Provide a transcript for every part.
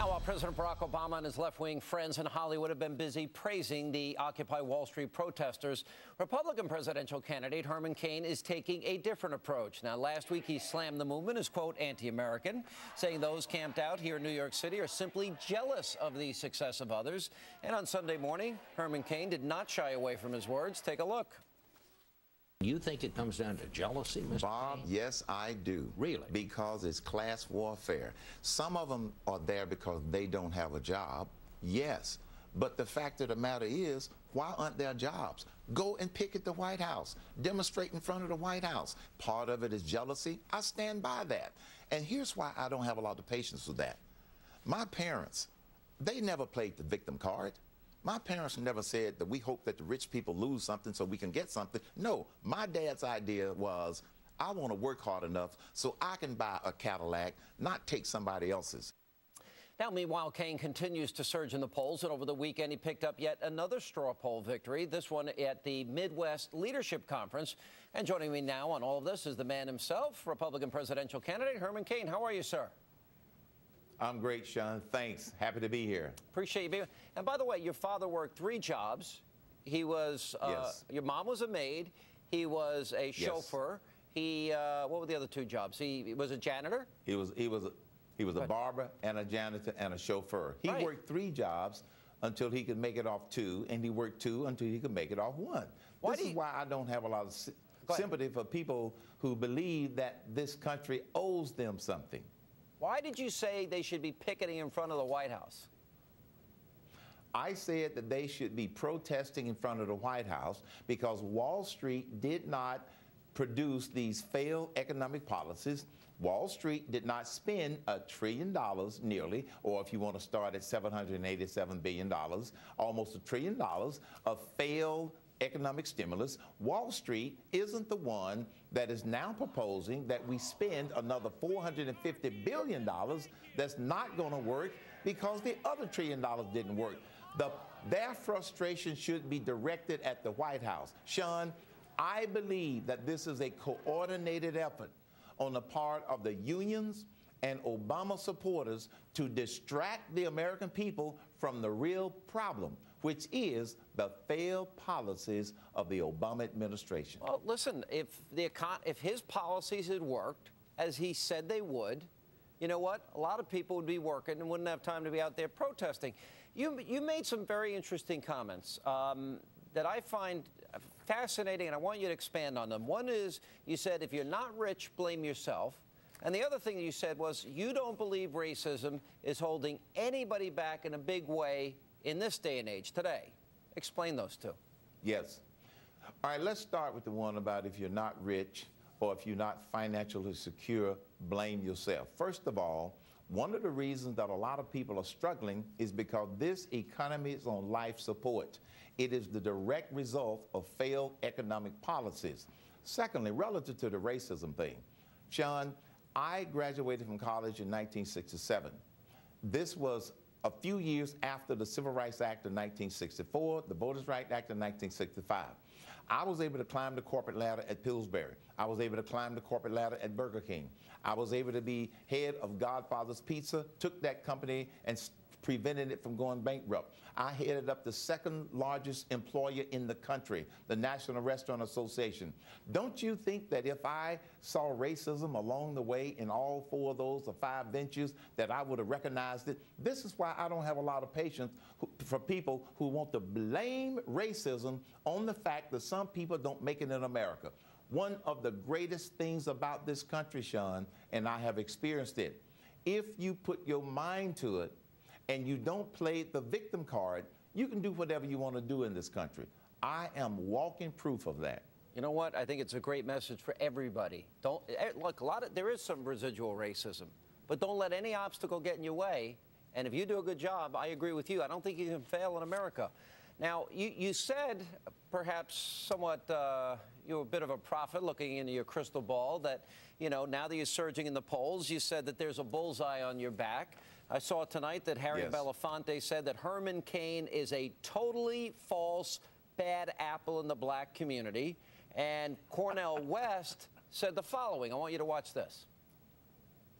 Now, while President Barack Obama and his left-wing friends in Hollywood have been busy praising the Occupy Wall Street protesters, Republican presidential candidate Herman Cain is taking a different approach. Now, last week he slammed the movement as, quote, anti-American, saying those camped out here in New York City are simply jealous of the success of others. And on Sunday morning, Herman Cain did not shy away from his words. Take a look. You think it comes down to jealousy, Mr. Bob, Cain? yes, I do. Really? Because it's class warfare. Some of them are there because they don't have a job, yes. But the fact of the matter is, why aren't there jobs? Go and picket the White House. Demonstrate in front of the White House. Part of it is jealousy. I stand by that. And here's why I don't have a lot of patience with that. My parents, they never played the victim card. My parents never said that we hope that the rich people lose something so we can get something. No, my dad's idea was, I want to work hard enough so I can buy a Cadillac, not take somebody else's. Now, meanwhile, Cain continues to surge in the polls, and over the weekend he picked up yet another straw poll victory, this one at the Midwest Leadership Conference. And joining me now on all of this is the man himself, Republican presidential candidate Herman Cain. How are you, sir? I'm great, Sean. Thanks. Happy to be here. Appreciate you being here. And by the way, your father worked 3 jobs. He was, Yes. Your mom was a maid. He was a chauffeur. He, what were the other 2 jobs? He was a janitor? He was a barber and a janitor and a chauffeur. He worked 3 jobs until he could make it off 2, and he worked 2 until he could make it off 1. This is why I don't have a lot of sympathy for people who believe that this country owes them something. Why did you say they should be picketing in front of the White House? I said that they should be protesting in front of the White House because Wall Street did not produce these failed economic policies. Wall Street did not spend $1 trillion nearly, or if you want to start at $787 billion, almost $1 trillion of failed economic stimulus. Wall Street isn't the one that is now proposing that we spend another $450 billion that's not going to work because the other $1 trillion didn't work. Their frustration should be directed at the White House. Sean, I believe that this is a coordinated effort on the part of the unions and Obama supporters to distract the American people from the real problem, which is the failed policies of the Obama administration. Well, listen, if his policies had worked as he said they would, you know what? A lot of people would be working and wouldn't have time to be out there protesting. You made some very interesting comments that I find fascinating, and I want you to expand on them. One is, you said, if you're not rich, blame yourself. And the other thing you said was, you don't believe racism is holding anybody back in a big way in this day and age today. Explain those 2. Yes. All right, let's start with the one about if you're not rich or if you're not financially secure, blame yourself. First of all, one of the reasons that a lot of people are struggling is because this economy is on life support. It is the direct result of failed economic policies. Secondly, relative to the racism thing, Sean, I graduated from college in 1967. This was a few years after the Civil Rights Act of 1964, the Voters' Rights Act of 1965. I was able to climb the corporate ladder at Pillsbury. I was able to climb the corporate ladder at Burger King. I was able to be head of Godfather's Pizza, took that company and prevented it from going bankrupt. I headed up the 2nd largest employer in the country, the National Restaurant Association. Don't you think that if I saw racism along the way in all 4 of those or 5 ventures that I would have recognized it? This is why I don't have a lot of patience for people who want to blame racism on the fact that some people don't make it in America. One of the greatest things about this country, Sean, and I have experienced it, if you put your mind to it, and you don't play the victim card, you can do whatever you want to do in this country. I am walking proof of that. You know what? I think it's a great message for everybody. Look, there is some residual racism, but don't let any obstacle get in your way. And if you do a good job, I agree with you. I don't think you can fail in America. Now, you said, perhaps somewhat, you're a bit of a prophet looking into your crystal ball, that, you know, now that you're surging in the polls, you said that there's a bullseye on your back. I saw tonight that Harry Belafonte said that Herman Cain is a totally false bad apple in the black community. And Cornel West said the following. I want you to watch this.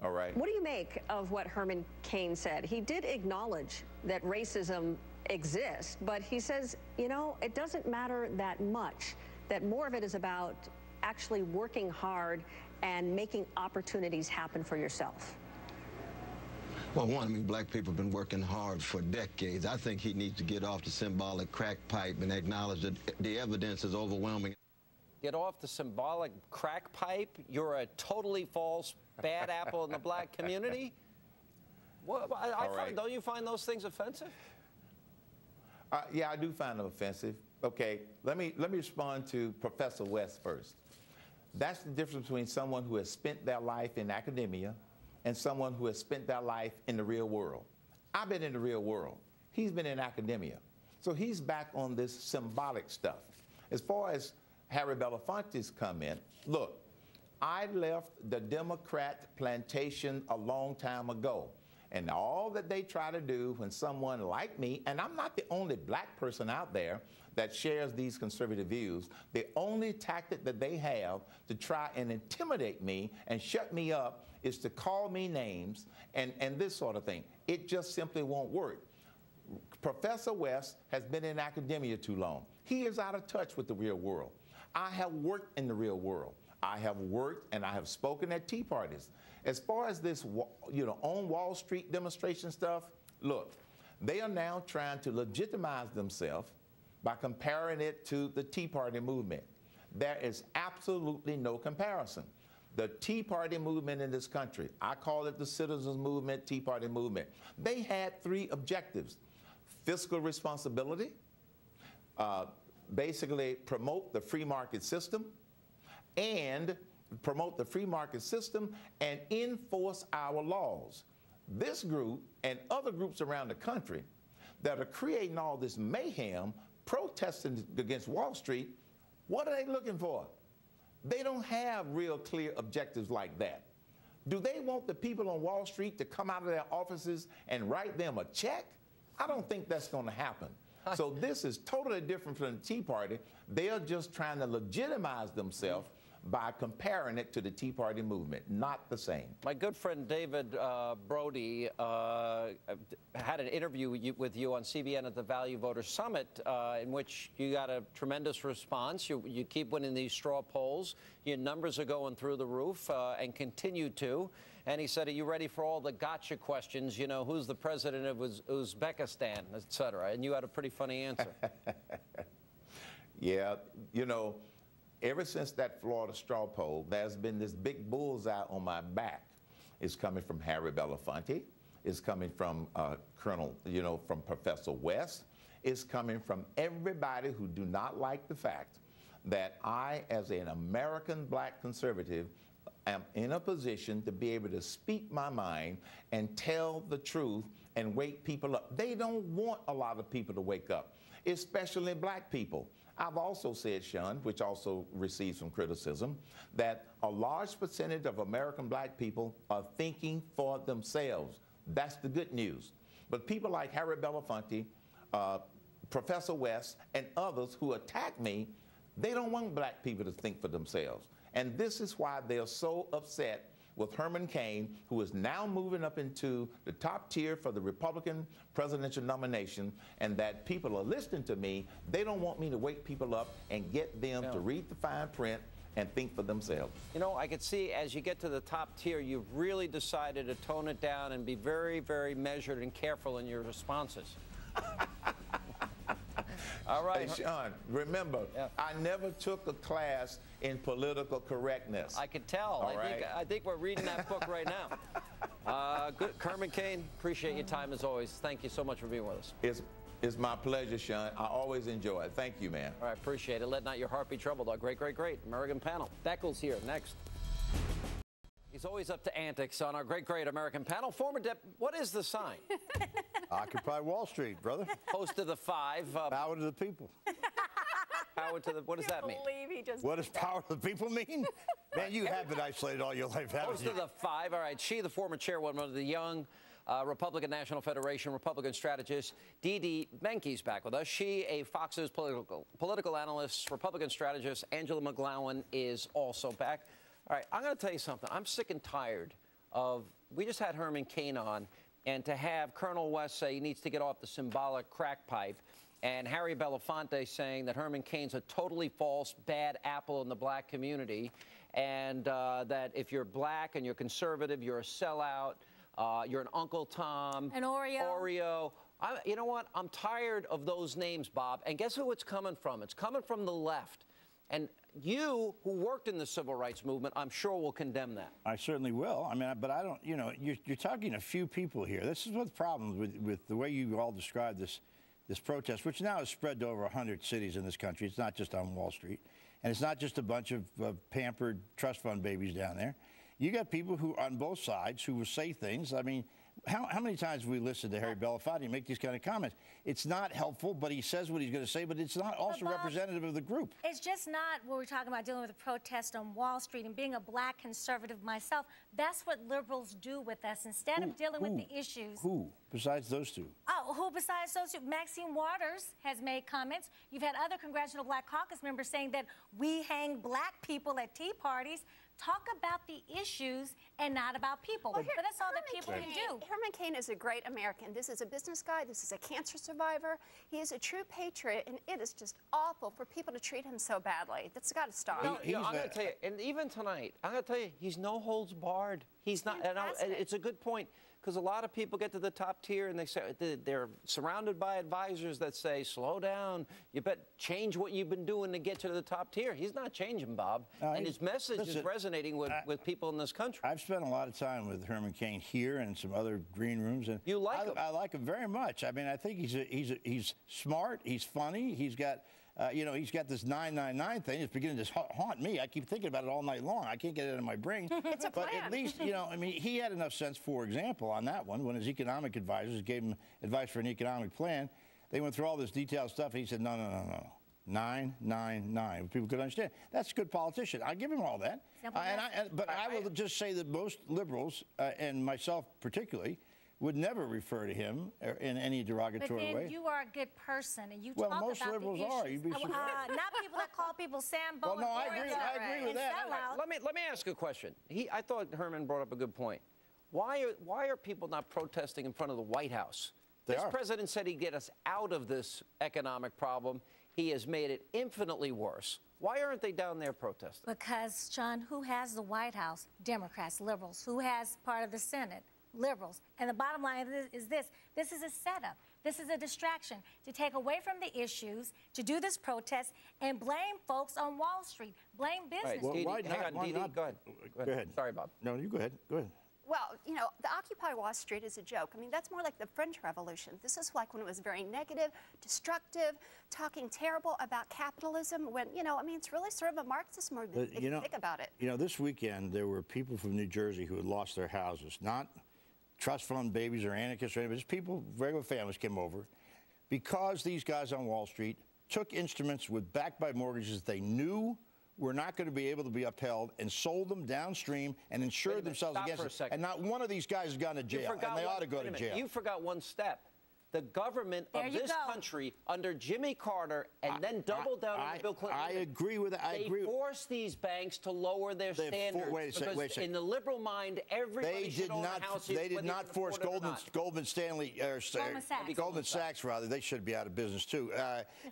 All right. What do you make of what Herman Cain said? He did acknowledge that racism exists, but he says, you know, it doesn't matter that much, that more of it is about actually working hard and making opportunities happen for yourself. Well, one, I mean, black people have been working hard for decades. I think he needs to get off the symbolic crack pipe and acknowledge that the evidence is overwhelming. Get off the symbolic crack pipe? You're a totally false bad apple in the black community? Well, don't you find those things offensive? Yeah, I do find them offensive. Okay, let me respond to Professor West first. That's the difference between someone who has spent their life in academia and someone who has spent their life in the real world. I've been in the real world. He's been in academia. So he's back on this symbolic stuff. As far as Harry Belafonte's comment, look, I left the Democrat plantation a long time ago. And all that they try to do when someone like me, and I'm not the only black person out there that shares these conservative views, the only tactic that they have to try and intimidate me and shut me up is to call me names and this sort of thing. It just simply won't work. Professor West has been in academia too long. He is out of touch with the real world. I have worked in the real world. I have worked and I have spoken at tea parties. As far as this, on Wall Street demonstration stuff, look, they are now trying to legitimize themselves by comparing it to the Tea Party movement. There is absolutely no comparison. The Tea Party movement in this country, I call it the citizens movement, Tea Party movement. They had 3 objectives: fiscal responsibility, basically promote the free market system, and enforce our laws. This group and other groups around the country that are creating all this mayhem, protesting against Wall Street, what are they looking for? They don't have real clear objectives like that. Do they want the people on Wall Street to come out of their offices and write them a check? I don't think that's going to happen. So this is totally different from the Tea Party. They are just trying to legitimize themselves by comparing it to the Tea Party movement. Not the same. My good friend David Brody had an interview with you on CBN at the Value Voters Summit in which you got a tremendous response. You keep winning these straw polls. Your numbers are going through the roof and continue to. And he said, are you ready for all the gotcha questions? You know, who's the president of Uzbekistan, et cetera? And you had a pretty funny answer. Yeah, you know, ever since that Florida straw poll, there's been this big bullseye on my back. It's coming from Harry Belafonte. It's coming from from Professor West. It's coming from everybody who do not like the fact that I, as an American black conservative, am in a position to be able to speak my mind and tell the truth and wake people up. They don't want a lot of people to wake up, especially black people. I've also said, Sean, which also receives some criticism, that a large percentage of American black people are thinking for themselves. That's the good news. But people like Harry Belafonte, Professor West, and others who attack me, they don't want black people to think for themselves. And this is why they're so upset with Herman Cain, who is now moving up into the top tier for the Republican presidential nomination, and that people are listening to me. They don't want me to wake people up and get them to read the fine print and think for themselves. You know, I could see as you get to the top tier, you've really decided to tone it down and be very, very measured and careful in your responses. All right. Hey, Sean, remember, I never took a class in political correctness. I could tell. I think we're reading that book right now. Good. Herman Cain, appreciate your time as always. Thank you so much for being with us. It's my pleasure, Sean. I always enjoy it. Thank you, man. All right, appreciate it. Let not your heart be troubled. Our great, great, great American panel. Beckles here next. He's always up to antics on our great, great American panel. Former what is the sign? Occupy Wall Street, brother. Host of the 5. Power to the people. Power to the, what does that mean? What does power to the people mean? Man, you have been isolated all your life, haven't Host you? of the 5. All right, she, the former chairwoman of the Young Republican National Federation, Republican strategist. Dee Dee Menke's back with us. She, a Fox News political analyst, Republican strategist. Angela McGlowan is also back. All right, I'm going to tell you something. I'm sick and tired of, we just had Herman Cain on, and to have Colonel West say he needs to get off the symbolic crack pipe, and Harry Belafonte saying that Herman Cain's a totally false, bad apple in the black community, and that if you're black and you're conservative, you're a sellout, you're an Uncle Tom. An Oreo. You know what? I'm tired of those names, Bob. And guess who it's coming from? It's coming from the left. And you, who worked in the civil rights movement, I'm sure will condemn that. I certainly will. I mean, but I don't, you know, you're talking a few people here. This is what the problem with the way you all described this protest, which now has spread to over 100 cities in this country. It's not just on Wall Street. And it's not just a bunch of pampered trust fund babies down there. You got people who, on both sides, who will say things. I mean, how many times have we listened to Harry Belafonte make these kind of comments? It's not helpful, but he says what he's going to say, but it's not also representative of the group. It's just not what we're talking about, dealing with a protest on Wall Street. And being a black conservative myself, that's what liberals do with us. Instead of dealing with the issues. Who, besides those two? Oh, who besides those two? Maxine Waters has made comments. You've had other Congressional Black Caucus members saying that we hang black people at tea parties. Talk about the issues and not about people. But that's all that people can do. Herman Cain is a great American. This is a business guy. This is a cancer survivor. He is a true patriot, and it is just awful for people to treat him so badly. That's got to stop. I'm going to tell you, and even tonight, I'm going to tell you, he's no holds barred. He's not. And it's a good point. Because a lot of people get to the top tier and they say they're surrounded by advisors that say, slow down, you bet change what you've been doing to get to the top tier. He's not changing, Bob. And his message is resonating with people in this country. I've spent a lot of time with Herman Cain here and some other green rooms. And you like him? I like him very much. I mean, I think he's smart, he's funny, he's got... you know, he's got this 999 thing. It's beginning to haunt me. I keep thinking about it all night long. I can't get it out of my brain. It's a plan. But at least, you know, I mean, he had enough sense, for example, on that one, when his economic advisors gave him advice for an economic plan, they went through all this detailed stuff, and he said, no. 999. People could understand. That's a good politician. I give him all that. But I will just say that most liberals, and myself particularly, would never refer to him in any derogatory way. But you are a good person, and you talk about the issues. Well, most liberals are. You'd be surprised. Not people that call people Sambo. Well, no, I agree with that. Let me ask a question. I thought Herman brought up a good point. Why are people not protesting in front of the White House? This president said he'd get us out of this economic problem. He has made it infinitely worse. Why aren't they down there protesting? Because, John, who has the White House? Democrats, liberals. Who has part of the Senate? Liberals. And the bottom line is this is a setup. This is a distraction to take away from the issues, to do this protest, and blame folks on Wall Street. Blame business. Right. Well, Hang on, Dee Dee, go ahead. Sorry, Bob. No, you go ahead. Go ahead. Well, you know, the Occupy Wall Street is a joke. I mean, that's more like the French Revolution. This is like when it was very negative, destructive, talking terrible about capitalism when, you know, I mean, it's really sort of a Marxist movement if you think about it. You know, this weekend there were people from New Jersey who had lost their houses, not trust fund babies or anarchists or anybody, just people, regular families came over because these guys on Wall Street took instruments backed by mortgages they knew were not going to be able to be upheld and sold them downstream and insured themselves against it. And not one of these guys has gone to jail, and they ought to go to jail. You forgot one step. The government of this country under Jimmy Carter and then doubled down on Bill Clinton. I agree with that. They forced these banks to lower their standards. Wait a second. In the liberal mind, everybody should own a house. They did not force Goldman Sachs, rather. They should be out of business too.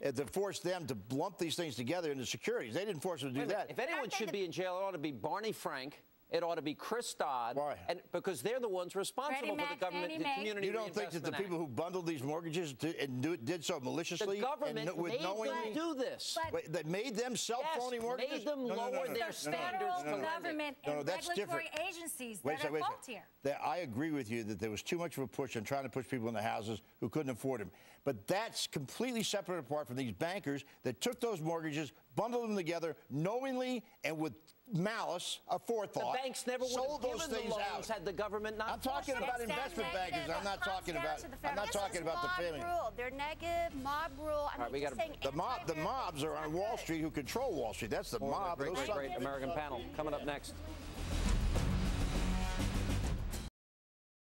To force them to lump these things together into securities. They didn't force them to do that. If anyone should be in jail, it ought to be Barney Frank. It ought to be Chris Dodd. Why? And because they're the ones responsible for the government, the community. You don't think that the people who bundled these mortgages did so maliciously? The government made them do this. That made them sell phony mortgages? Made them lower their standards for government and regulatory agencies that are fault here. I agree with you that there was too much of a push on trying to push people into houses who couldn't afford them. But that's completely separate apart from these bankers that took those mortgages, bundled them together knowingly and with malice, a forethought. The banks never would have given the loans had the government not. I'm talking about investment bankers. I'm not talking about the family. Rule. They're negative mob rule. I mean, the mobs are on Wall Street who control Wall Street. That's the mob. Great American panel coming up next.